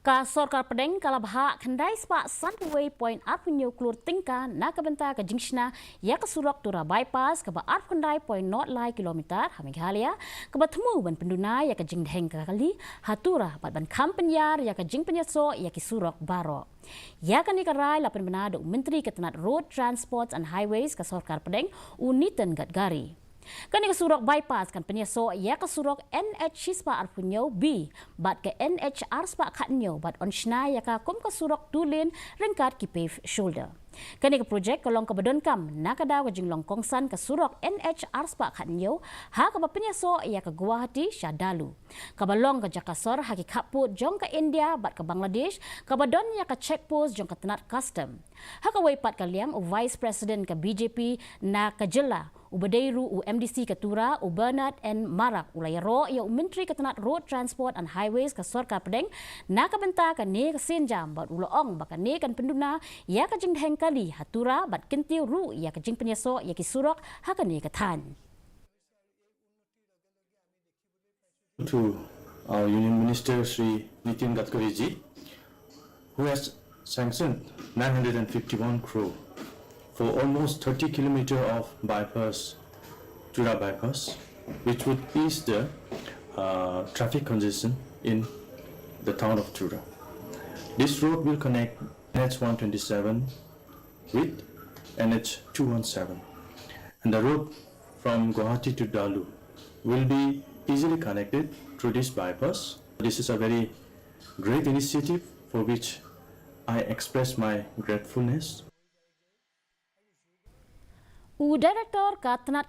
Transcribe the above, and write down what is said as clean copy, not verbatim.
Ka Sorkar Pdeng kala Bhah kendai spak Sunway Point Arpunyo Klur Tyngka na ka Bynta ka Shna ya ka Suroktura bypass ka ba kendai point 0.03 km hamighalia ka ba temu ban penduna ya ka Pdeng kali hatura bat ban kampanyar ya ka penyaso ya ki Surok Baro. Ya ka ni ka rai lapan benado Menteri Ketenat Road Transport and Highways ka Sorkar Pdeng unitan gatgari. Kani ka Surok bypass kan penyaso ya ka Surok NH spa arpunyo B bat ke NHR spa katnyo bat on Shna ya ka kum ka Surok tulin rengkat ki pave shoulder. Kani ka projek kalong ka badonkam nakadaw ka jinglong kongsan ka Surok NHR spa katnyo ha ka penyaso ya ka Guwahati Syadalu. Kabalong ka Jakasor haki kaput jong ka India bat ka Bangladesh ka badon ya ka checkpost jong ka Tenat Custom. Ha ka waypat ka liang o Vice President ka BJP na ka Jela Ubadeiru u MDC Ketura u Bernard and Marak ulayaro ya Menteri Ketenat Road Transport and Highways ka Sorkar Pdeng na ka Bynta ka ne ka senjam bat uloong baka ne kan penduna ya ka Pdeng kali hatura bat kentiu ru ya ka penyaso ya ki Surok ha ka ne ka than. To our Union Minister Sri Nitin Gadkari ji, who has sanctioned 951 crore for almost 30 km of bypass, Tura bypass, which would ease the traffic congestion in the town of Tura. This road will connect NH 127 with NH 217, and the road from Guwahati to Dalu will be easily connected through this bypass. This is a very great initiative for which I express my gratefulness. U Director ka Tenat